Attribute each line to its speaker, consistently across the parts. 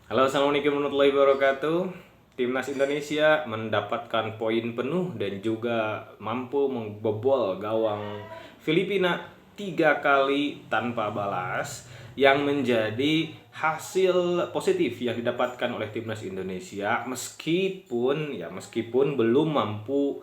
Speaker 1: Halo, assalamualaikum warahmatullahi wabarakatuh. Timnas Indonesia mendapatkan poin penuh dan juga mampu membobol gawang Filipina 3 kali tanpa balas, yang menjadi hasil positif yang didapatkan oleh timnas Indonesia, meskipun belum mampu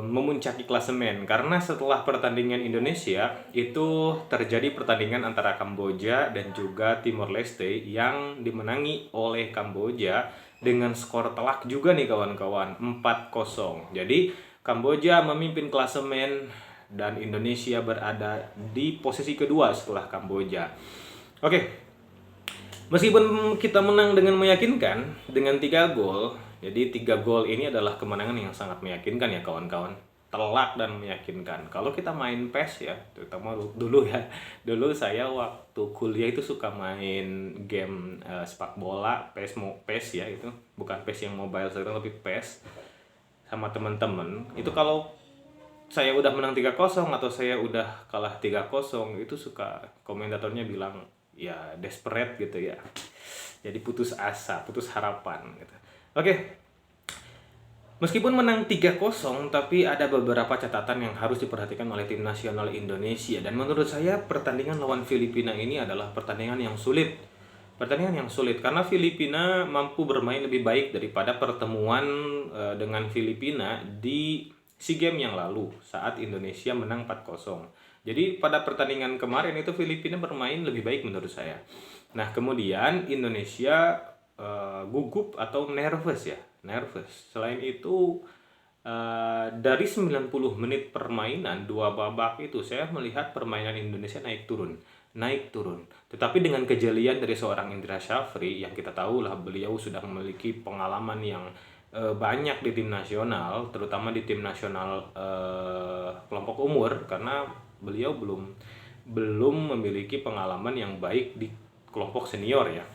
Speaker 1: memuncaki klasemen, karena setelah pertandingan Indonesia itu terjadi pertandingan antara Kamboja dan juga Timor Leste yang dimenangi oleh Kamboja dengan skor telak juga nih kawan-kawan, 4-0. Jadi Kamboja memimpin klasemen dan Indonesia berada di posisi kedua setelah Kamboja. Oke, meskipun kita menang dengan meyakinkan dengan 3 gol, jadi 3 gol ini adalah kemenangan yang sangat meyakinkan ya kawan-kawan. Telak dan meyakinkan. Kalau kita main PES ya, terutama dulu ya. Dulu saya waktu kuliah itu suka main game sepak bola, PES ya itu. Bukan PES yang mobile sekarang, tapi PES sama teman-teman. Itu kalau saya udah menang 3-0 atau saya udah kalah 3-0, itu suka komentatornya bilang ya desperate gitu ya. Jadi putus asa, putus harapan gitu. Oke, meskipun menang 3-0, tapi ada beberapa catatan yang harus diperhatikan oleh tim nasional Indonesia. Dan menurut saya pertandingan lawan Filipina ini adalah pertandingan yang sulit. Pertandingan yang sulit karena Filipina mampu bermain lebih baik daripada pertemuan dengan Filipina di SEA Games yang lalu saat Indonesia menang 4-0. Jadi pada pertandingan kemarin itu Filipina bermain lebih baik menurut saya. Nah, kemudian Indonesia gugup atau nervous ya, nervous. Selain itu dari 90 menit permainan 2 babak itu saya melihat permainan Indonesia naik turun. Tetapi dengan kejelian dari seorang Indra Syafri, yang kita tahu lah beliau sudah memiliki pengalaman yang banyak di tim nasional, terutama di tim nasional kelompok umur, karena beliau belum memiliki pengalaman yang baik di kelompok senior ya.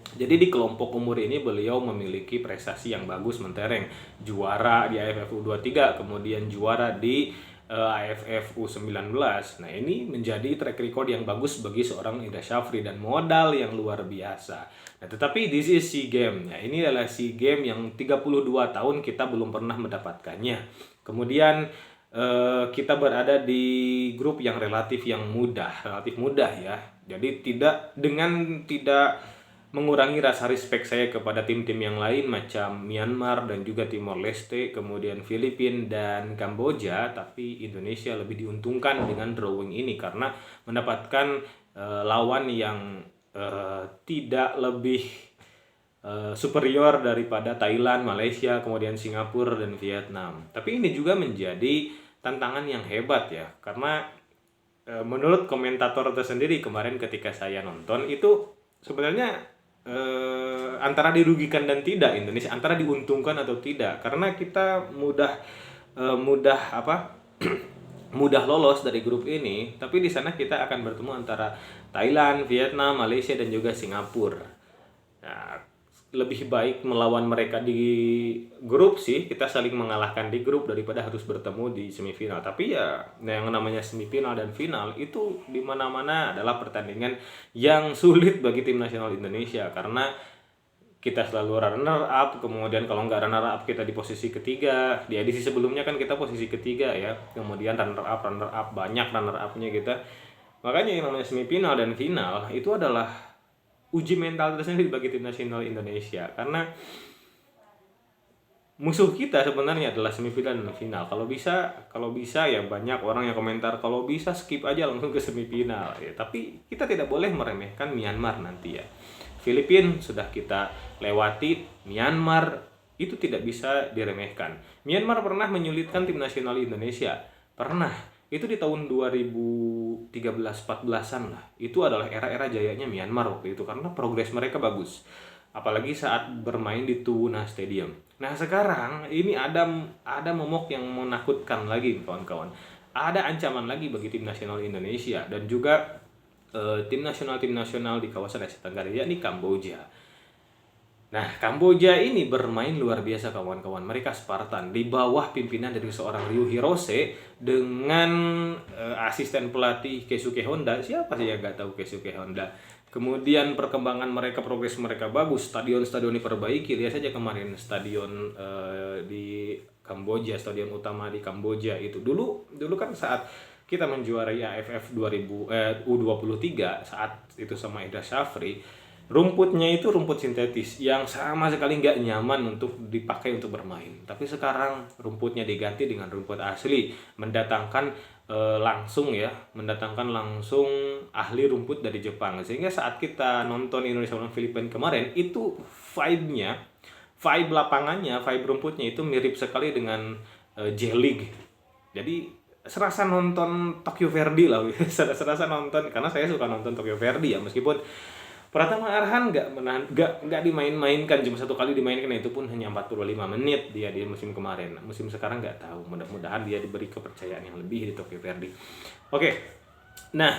Speaker 1: Jadi di kelompok umur ini beliau memiliki prestasi yang bagus mentereng, juara di AFF U23, kemudian juara di AFF U19. Nah, ini menjadi track record yang bagus bagi seorang Indra Syafri dan modal yang luar biasa. Nah, tetapi this is SEA Games. Nah, ini adalah SEA Games yang 32 tahun kita belum pernah mendapatkannya. Kemudian kita berada di grup yang relatif mudah ya. Jadi tidak mengurangi rasa respect saya kepada tim-tim yang lain macam Myanmar dan juga Timor Leste, kemudian Filipina dan Kamboja, tapi Indonesia lebih diuntungkan dengan drawing ini karena mendapatkan lawan yang tidak lebih superior daripada Thailand, Malaysia, kemudian Singapura dan Vietnam. Tapi ini juga menjadi tantangan yang hebat ya, karena menurut komentator tersendiri kemarin ketika saya nonton itu sebenarnya antara dirugikan dan tidak Indonesia, antara diuntungkan atau tidak, karena kita mudah mudah lolos dari grup ini, tapi di sana kita akan bertemu antara Thailand, Vietnam, Malaysia dan juga Singapura. Nah, lebih baik melawan mereka di grup sih, kita saling mengalahkan di grup daripada harus bertemu di semifinal. Tapi ya yang namanya semifinal dan final itu di mana-mana adalah pertandingan yang sulit bagi tim nasional Indonesia, karena kita selalu runner up, kemudian kalau nggak runner up kita di posisi ketiga. Di edisi sebelumnya kan kita posisi ketiga ya, kemudian runner up banyak runner upnya kita. Makanya yang namanya semifinal dan final itu adalah uji mental tersendiri bagi tim nasional Indonesia, karena musuh kita sebenarnya adalah semifinal dan final. Kalau bisa ya, banyak orang yang komentar kalau bisa skip aja langsung ke semifinal ya, tapi kita tidak boleh meremehkan Myanmar nanti ya. Filipina sudah kita lewati, Myanmar itu tidak bisa diremehkan. Myanmar pernah menyulitkan tim nasional Indonesia, pernah. Itu di tahun 2013-14an lah. Itu adalah era-era jayanya Myanmar waktu itu karena progres mereka bagus. Apalagi saat bermain di Tuna Stadium. Nah, sekarang ini ada momok yang menakutkan lagi kawan-kawan. Ada ancaman lagi bagi tim nasional Indonesia dan juga tim nasional di kawasan Asia Tenggara, yakni Kamboja. Nah, Kamboja ini bermain luar biasa kawan-kawan. Mereka Spartan di bawah pimpinan dari seorang Ryu Hirose dengan asisten pelatih Keisuke Honda. Siapa sih yang nggak tahu Keisuke Honda? kemudian perkembangan mereka, progres mereka bagus, stadion-stadion diperbaiki. Lihat saja kemarin stadion di Kamboja, stadion utama di Kamboja itu. Dulu kan saat kita menjuarai AFF U23 saat itu sama Indra Syafri, rumputnya itu rumput sintetis yang sama sekali nggak nyaman untuk dipakai untuk bermain. Tapi sekarang rumputnya diganti dengan rumput asli, mendatangkan langsung ahli rumput dari Jepang. Sehingga saat kita nonton Indonesia lawan Filipina kemarin, itu vibe lapangannya, vibe rumputnya itu mirip sekali dengan J-League. Jadi serasa nonton Tokyo Verdy lah, serasa nonton, karena saya suka nonton Tokyo Verdy ya, meskipun Pratama Arhan nggak dimain-mainkan, cuma satu kali dimainkan, itu pun hanya 45 menit dia di musim kemarin. Musim sekarang nggak tahu, mudah-mudahan dia diberi kepercayaan yang lebih di Tokyo Verdy. Oke, nah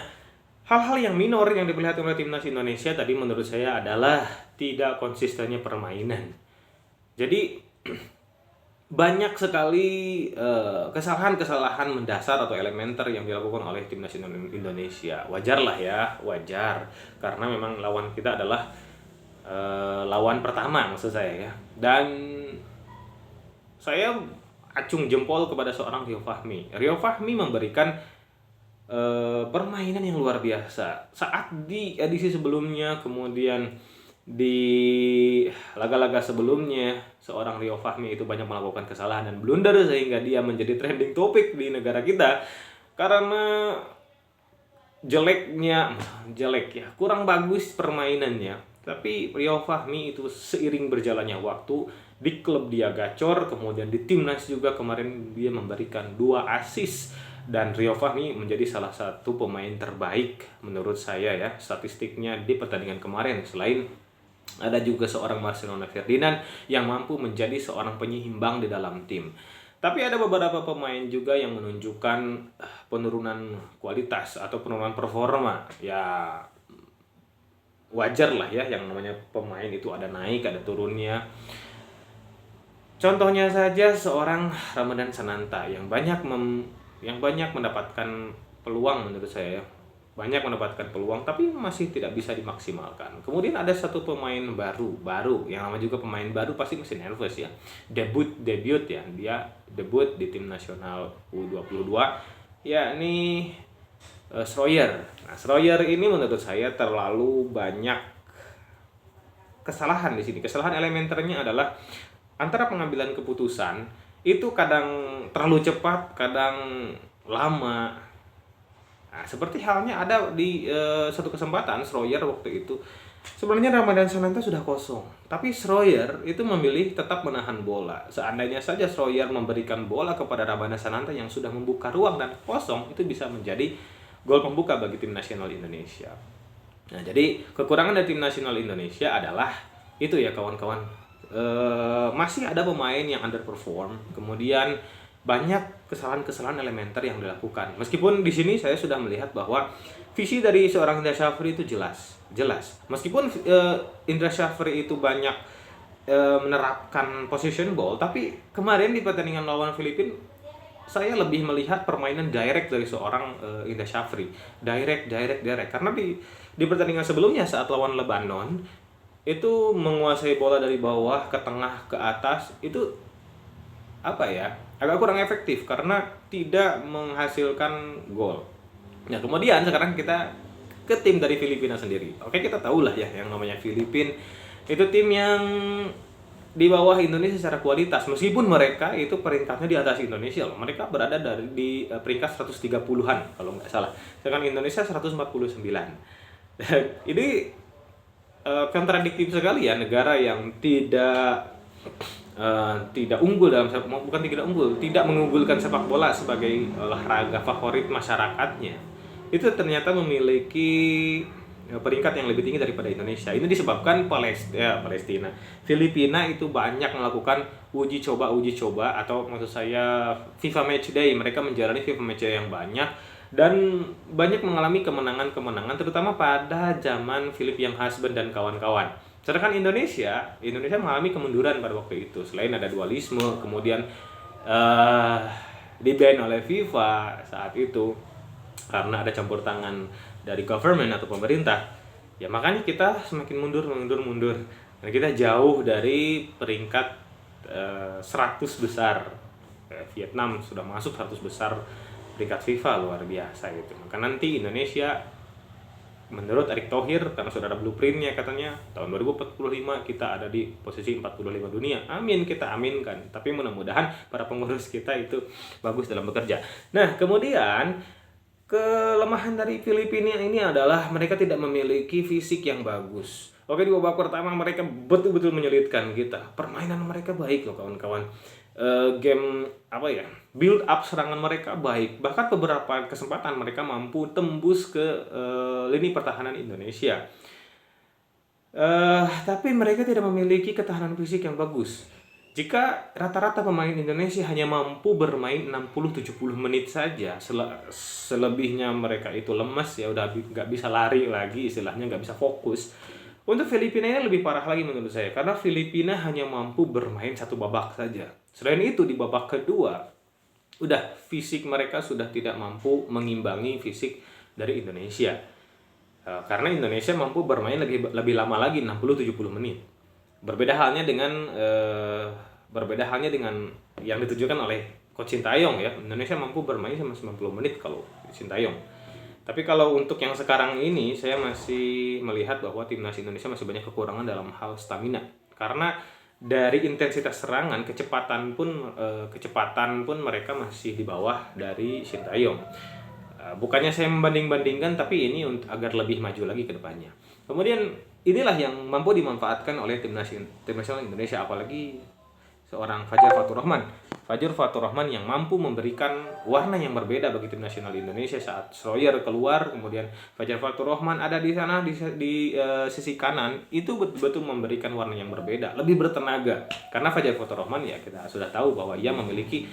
Speaker 1: hal-hal yang minor yang diperlihatkan oleh timnas Indonesia tadi menurut saya adalah tidak konsistennya permainan. Jadi banyak sekali kesalahan-kesalahan mendasar atau elementer yang dilakukan oleh timnas Indonesia. Wajar lah ya, wajar, karena memang lawan kita adalah lawan pertama maksud saya ya. Dan saya acung jempol kepada seorang Rio Fahmi. Rio Fahmi memberikan permainan yang luar biasa saat di edisi sebelumnya, kemudian di laga-laga sebelumnya seorang Rio Fahmi itu banyak melakukan kesalahan dan blunder sehingga dia menjadi trending topik di negara kita karena kurang bagus permainannya. Tapi Rio Fahmi itu seiring berjalannya waktu di klub dia gacor, kemudian di timnas juga kemarin dia memberikan 2 assist, dan Rio Fahmi menjadi salah satu pemain terbaik menurut saya ya statistiknya di pertandingan kemarin. Selain ada juga seorang Marcelino Ferdinand yang mampu menjadi seorang penyeimbang di dalam tim. Tapi ada beberapa pemain juga yang menunjukkan penurunan kualitas atau penurunan performa. Ya wajar lah ya, yang namanya pemain itu ada naik, ada turunnya. Contohnya saja seorang Ramadan Sananta yang banyak mendapatkan peluang menurut saya. Banyak mendapatkan peluang tapi masih tidak bisa dimaksimalkan. Kemudian ada satu pemain baru yang nama juga pemain baru pasti masih nervous ya. Debut ya, dia debut di tim nasional U22 yakni Schroyer. Nah, Schroyer ini menurut saya terlalu banyak kesalahan di sini. Kesalahan elementernya adalah antara pengambilan keputusan itu kadang terlalu cepat, kadang lama. Nah, seperti halnya ada di satu kesempatan Schroyer waktu itu. Sebenarnya Ramadan Sananta sudah kosong, tapi Schroyer itu memilih tetap menahan bola. Seandainya saja Schroyer memberikan bola kepada Ramadan Sananta yang sudah membuka ruang dan kosong, itu bisa menjadi gol pembuka bagi tim nasional Indonesia. Nah, jadi kekurangan dari tim nasional Indonesia adalah itu ya kawan-kawan. Masih ada pemain yang underperform, kemudian banyak kesalahan-kesalahan elementer yang dilakukan. Meskipun di sini saya sudah melihat bahwa visi dari seorang Indra Syafri itu jelas. Meskipun Indra Syafri itu banyak menerapkan position ball, tapi kemarin di pertandingan lawan Filipina saya lebih melihat permainan direct dari seorang Indra Syafri. Direct karena di pertandingan sebelumnya saat lawan Lebanon itu menguasai bola dari bawah ke tengah ke atas itu agak kurang efektif karena tidak menghasilkan gol. Nah, kemudian sekarang kita ke tim dari Filipina sendiri. Oke, kita tahulah ya yang namanya Filipina itu tim yang di bawah Indonesia secara kualitas, meskipun mereka itu peringkatnya di atas Indonesia loh. Mereka berada di peringkat 130-an kalau nggak salah. Sedangkan Indonesia 149. Ini kontradiktif sekali ya, negara yang tidak unggul tidak mengunggulkan sepak bola sebagai olahraga favorit masyarakatnya, itu ternyata memiliki peringkat yang lebih tinggi daripada Indonesia. Ini disebabkan Palestina, Filipina itu banyak melakukan uji coba atau maksud saya FIFA Match Day. Mereka menjalani FIFA Match Day yang banyak dan banyak mengalami kemenangan terutama pada zaman Philip Young Husband dan kawan-kawan. Sedangkan Indonesia mengalami kemunduran pada waktu itu. Selain ada dualisme, kemudian di-ban oleh FIFA saat itu karena ada campur tangan dari government atau pemerintah. Ya makanya kita semakin mundur, dan kita jauh dari peringkat 100 besar. Vietnam sudah masuk 100 besar peringkat FIFA, luar biasa gitu. Maka nanti Indonesia menurut Erick Thohir, karena sudah ada blueprintnya katanya, tahun 2045 kita ada di posisi 45 dunia. Amin, kita aminkan. Tapi mudah-mudahan para pengurus kita itu bagus dalam bekerja. Nah, kemudian kelemahan dari Filipina ini adalah mereka tidak memiliki fisik yang bagus. Oke, di babak pertama mereka betul-betul menyulitkan kita. Permainan mereka baik loh kawan-kawan. Game apa ya, build up serangan mereka baik, bahkan beberapa kesempatan mereka mampu tembus ke lini pertahanan Indonesia. Tapi mereka tidak memiliki ketahanan fisik yang bagus. Jika rata-rata pemain Indonesia hanya mampu bermain 60-70 menit saja, selebihnya mereka itu lemas, ya udah nggak bisa lari lagi, istilahnya nggak bisa fokus. Untuk Filipina ini lebih parah lagi menurut saya, karena Filipina hanya mampu bermain satu babak saja. Selain itu, di babak kedua, udah fisik mereka sudah tidak mampu mengimbangi fisik dari Indonesia. Karena Indonesia mampu bermain lebih lama lagi, 60-70 menit. Berbeda halnya dengan yang ditujukan oleh Coach Sintayong ya. Indonesia mampu bermain sama 90 menit kalau Sintayong. Tapi kalau untuk yang sekarang ini, saya masih melihat bahwa timnas Indonesia masih banyak kekurangan dalam hal stamina. Karena dari intensitas serangan, kecepatan pun mereka masih di bawah dari Sintayong. Bukannya saya membanding-bandingkan, tapi ini agar lebih maju lagi ke depannya. Kemudian inilah yang mampu dimanfaatkan oleh tim nasional Indonesia, apalagi seorang Fajar Fatur Rahman yang mampu memberikan warna yang berbeda bagi tim nasional Indonesia saat Schroyer keluar, kemudian Fajar Fatur Rahman ada di sana di sisi kanan, itu betul-betul memberikan warna yang berbeda, lebih bertenaga. Karena Fajar Fatur Rahman ya kita sudah tahu bahwa ia memiliki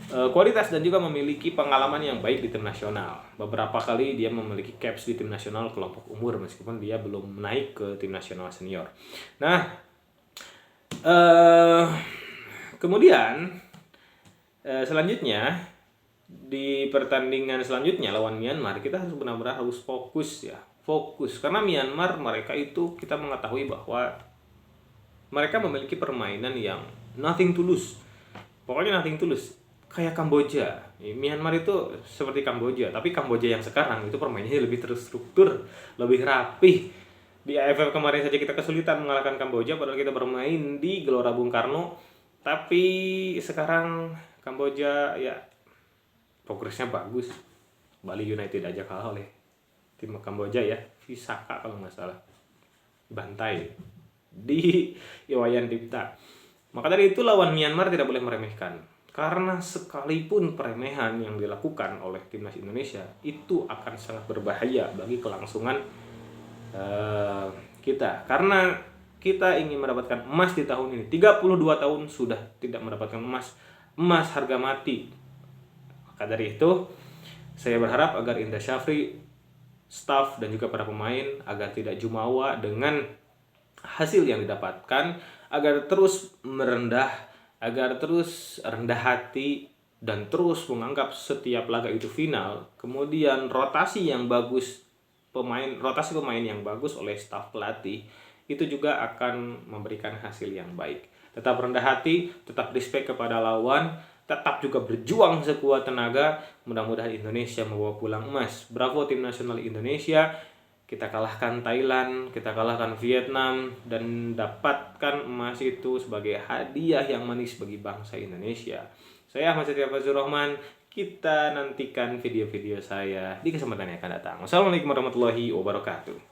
Speaker 1: kualitas dan juga memiliki pengalaman yang baik di tim nasional. Beberapa kali dia memiliki caps di tim nasional kelompok umur meskipun dia belum naik ke tim nasional senior. Nah, kemudian selanjutnya di pertandingan selanjutnya lawan Myanmar, kita harus benar-benar harus fokus karena Myanmar mereka itu kita mengetahui bahwa mereka memiliki permainan yang nothing to lose. Pokoknya nothing to lose. Kayak Kamboja. Myanmar itu seperti Kamboja, tapi Kamboja yang sekarang itu permainannya lebih terstruktur, lebih rapih. Di AFF kemarin saja kita kesulitan mengalahkan Kamboja padahal kita bermain di Gelora Bung Karno. Tapi sekarang Kamboja ya progresnya bagus. Bali United aja kalah oleh tim Kamboja ya, Visaka kalau nggak salah. Bantai di Iwayan Dipta. Maka dari itu lawan Myanmar tidak boleh meremehkan. Karena sekalipun peremehan yang dilakukan oleh timnas Indonesia itu akan sangat berbahaya bagi kelangsungan kita. Karena kita ingin mendapatkan emas di tahun ini. 32 tahun sudah tidak mendapatkan emas. Emas harga mati. Maka dari itu, saya berharap agar Indra Syafri, staff dan juga para pemain agar tidak jumawa dengan hasil yang didapatkan, agar terus rendah hati dan terus menganggap setiap laga itu final. Kemudian rotasi pemain yang bagus oleh staf pelatih itu juga akan memberikan hasil yang baik. Tetap rendah hati, tetap respect kepada lawan, tetap juga berjuang sekuat tenaga. Mudah-mudahan Indonesia membawa pulang emas. Bravo tim nasional Indonesia. Kita kalahkan Thailand, kita kalahkan Vietnam, dan dapatkan emas itu sebagai hadiah yang manis bagi bangsa Indonesia. Saya Ahmad Setia Fazlur Rahman. Kita nantikan video-video saya di kesempatan yang akan datang. Wassalamualaikum warahmatullahi wabarakatuh.